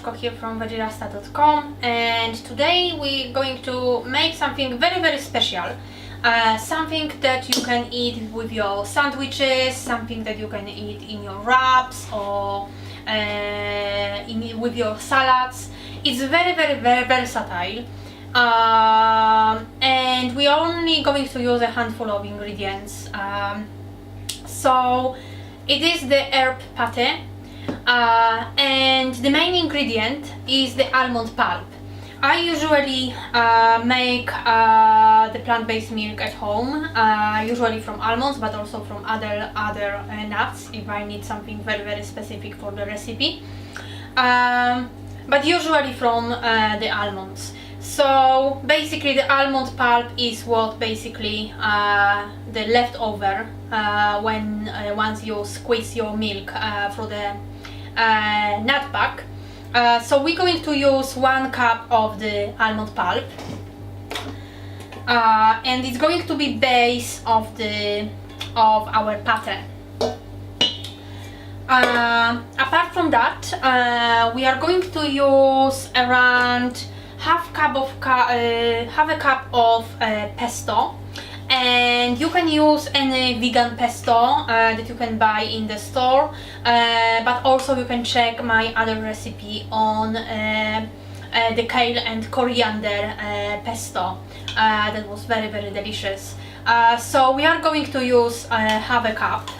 Smaczko here from Vegerasta.com, and today we're going to make something very special. Something that you can eat with your sandwiches, something that you can eat in your wraps or with your salads. It's very versatile, and we're only going to use a handful of ingredients. So it is the herb pate, and the main ingredient is the almond pulp. I usually make the plant-based milk at home, usually from almonds, but also from other nuts if I need something very specific for the recipe, but usually from the almonds. So basically the almond pulp is what basically the leftover once you squeeze your milk through the nut pack. So we're going to use 1 cup of the almond pulp, and it's going to be base of our pate. Apart from that, we are going to use around half a cup of pesto, and you can use any vegan pesto that you can buy in the store, but also you can check my other recipe on the kale and coriander pesto that was very delicious. So we are going to use half a cup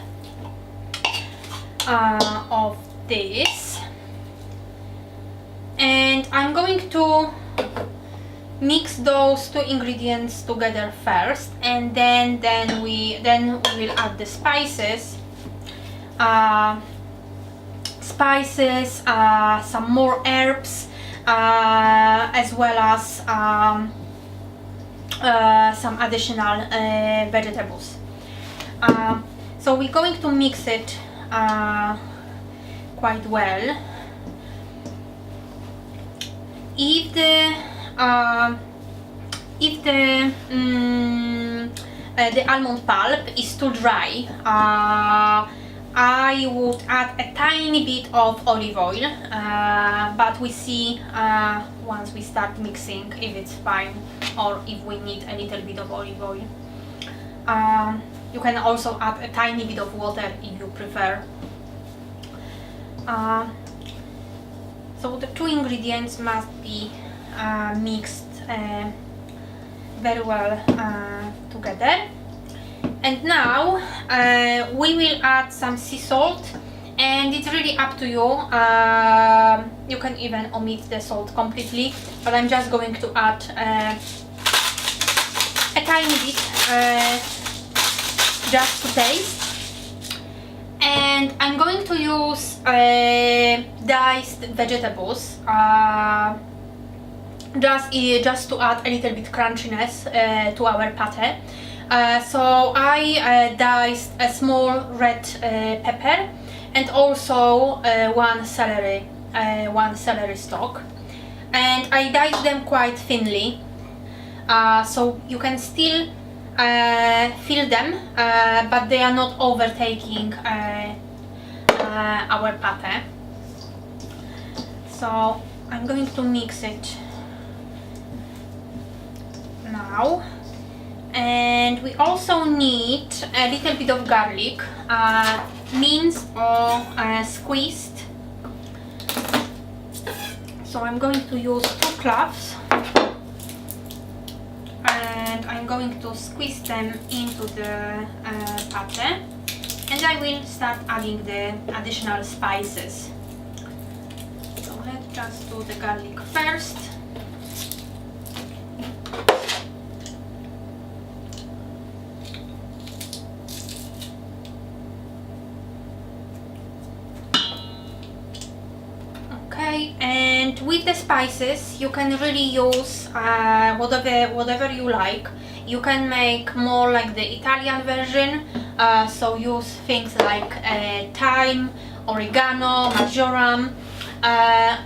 of this, and I'm going to mix those 2 ingredients together first, and then we will add the spices, some more herbs, as well as some additional vegetables. So we're going to mix it quite well. If the almond pulp is too dry, I would add a tiny bit of olive oil, but we see once we start mixing if it's fine or if we need a little bit of olive oil. You can also add a tiny bit of water if you prefer. So the 2 ingredients must be mixed very well together. And now we will add some sea salt, and it's really up to you. You can even omit the salt completely, but I'm just going to add a tiny bit just to taste. And I'm going to use diced vegetables, just to add a little bit crunchiness to our pate. So I diced a small red pepper, and also one celery stalk, and I diced them quite thinly, so you can still feel them, but they are not overtaking our pate. So I'm going to mix it now, and we also need a little bit of garlic, minced or squeezed. So I'm going to use 2 cloves, and I'm going to squeeze them into the pate, and I will start adding the additional spices. So let's just do the garlic first. Okay, and with the spices you can really use whatever you like. You can make more like the Italian version, so use things like thyme, oregano, marjoram,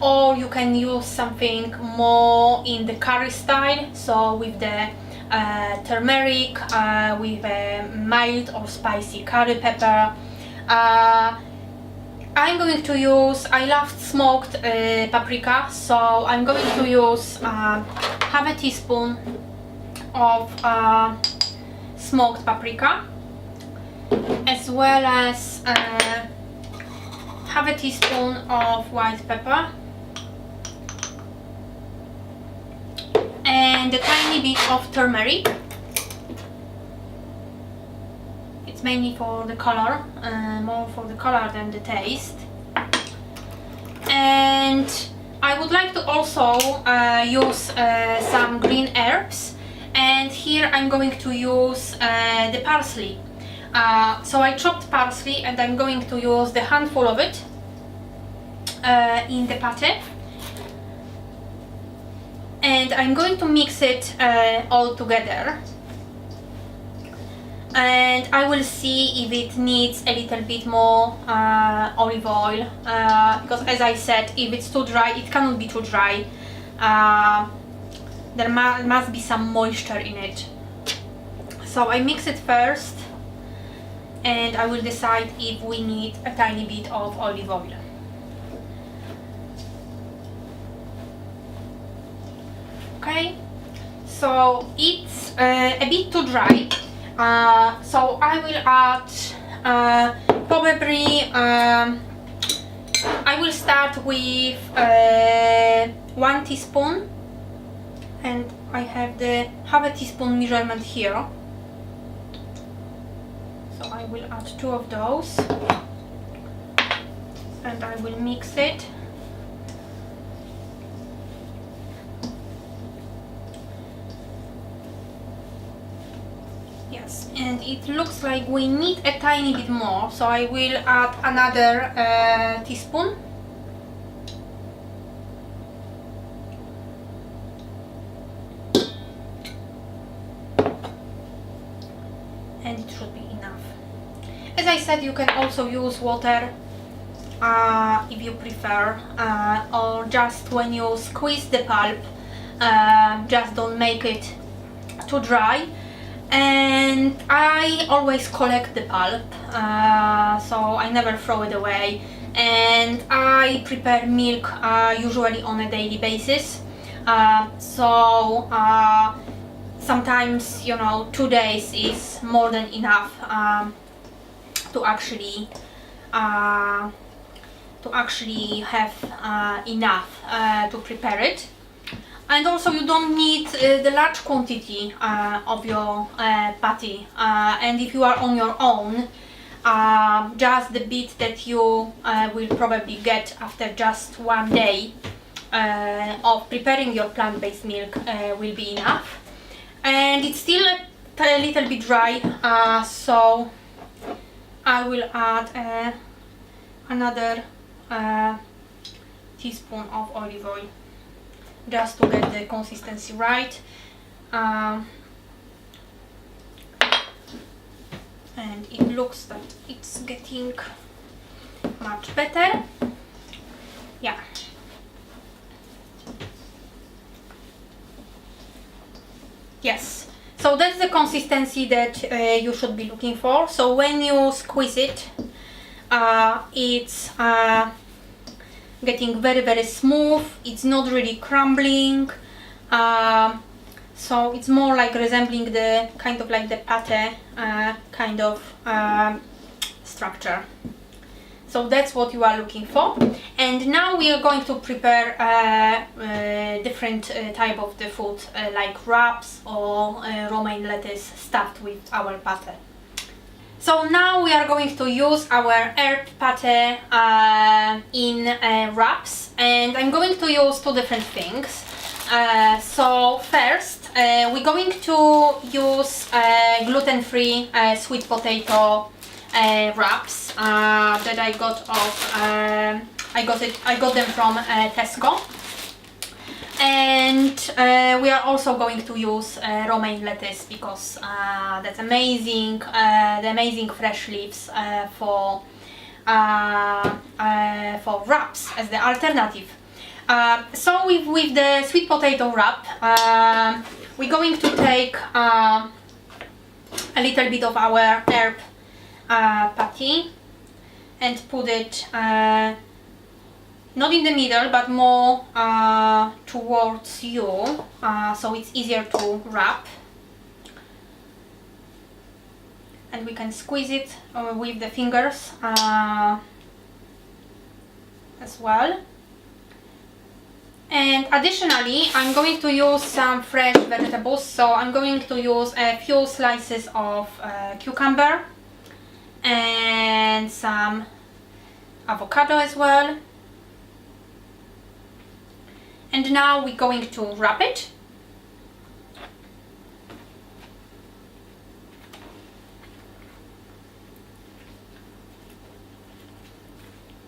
or you can use something more in the curry style, so with the turmeric, with a mild or spicy curry pepper. I'm going to use, I love smoked paprika, so I'm going to use half a teaspoon of smoked paprika, as well as half a teaspoon of white pepper and a tiny bit of turmeric. It's mainly for the color, more for the color than the taste. And I would like to also use some green herbs, and here I'm going to use the parsley. So I chopped parsley and I'm going to use the handful of it in the pate, and I'm going to mix it all together, and I will see if it needs a little bit more olive oil, because as I said, if it's too dry, it cannot be too dry. There must be some moisture in it. So I mix it first, and I will decide if we need a tiny bit of olive oil. Okay, so it's a bit too dry, so I will add probably I will start with 1 teaspoon, and I have the half a teaspoon measurement here. So I will add 2 of those, and I will mix it. Yes, and it looks like we need a tiny bit more, so I will add another teaspoon. And it should be enough. As I said, you can also use water if you prefer, or just when you squeeze the pulp, just don't make it too dry. And I always collect the pulp, so I never throw it away, and I prepare milk usually on a daily basis, so sometimes, you know, 2 days is more than enough to actually have enough to prepare it. And also you don't need the large quantity of your patty, and if you are on your own, just the bit that you will probably get after just 1 day of preparing your plant-based milk will be enough. And it's still a little bit dry, so I will add another teaspoon of olive oil, just to get the consistency right. And it looks that it's getting much better. Yeah. Yes, so that's the consistency that you should be looking for. So when you squeeze it, it's getting very, very smooth. It's not really crumbling, so it's more like resembling the kind of like the pate kind of structure. So that's what you are looking for. And now we are going to prepare different type of the food, like wraps or romaine lettuce stuffed with our pate. So now we are going to use our herb pate in wraps, and I'm going to use 2 different things. So first, we're going to use gluten-free sweet potato wraps that I got off. I got them from Tesco, and we are also going to use romaine lettuce because that's amazing. The amazing fresh leaves for wraps as the alternative. So with the sweet potato wrap, we're going to take a little bit of our herb patty, and put it not in the middle but more towards you, so it's easier to wrap. And we can squeeze it with the fingers as well. And additionally, I'm going to use some fresh vegetables, so I'm going to use a few slices of cucumber and some avocado as well. And now we're going to wrap it.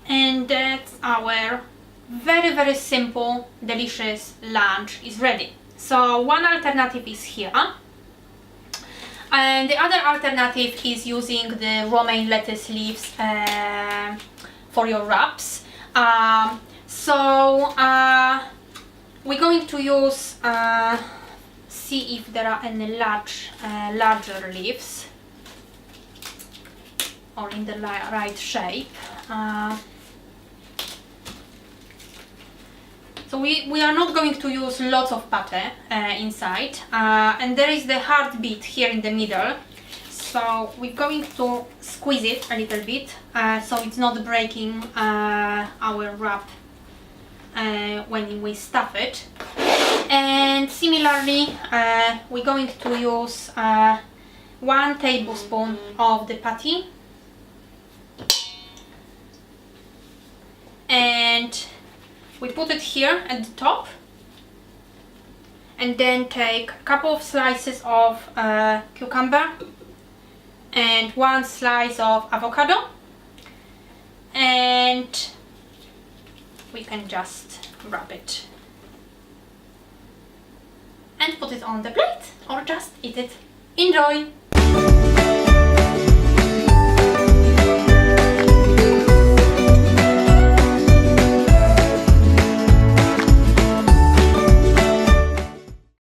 And that's our very simple, delicious lunch is ready. So one alternative is here, and the other alternative is using the romaine lettuce leaves for your wraps. We're going to use, see if there are any larger leaves or in the right shape. So we are not going to use lots of pate inside, and there is the hard bit here in the middle, so we're going to squeeze it a little bit so it's not breaking our wrap when we stuff it. And similarly, we're going to use 1 tablespoon of the pate, and we put it here at the top, and then take a couple of slices of cucumber and 1 slice of avocado, and we can just wrap it and put it on the plate or just eat it. Enjoy!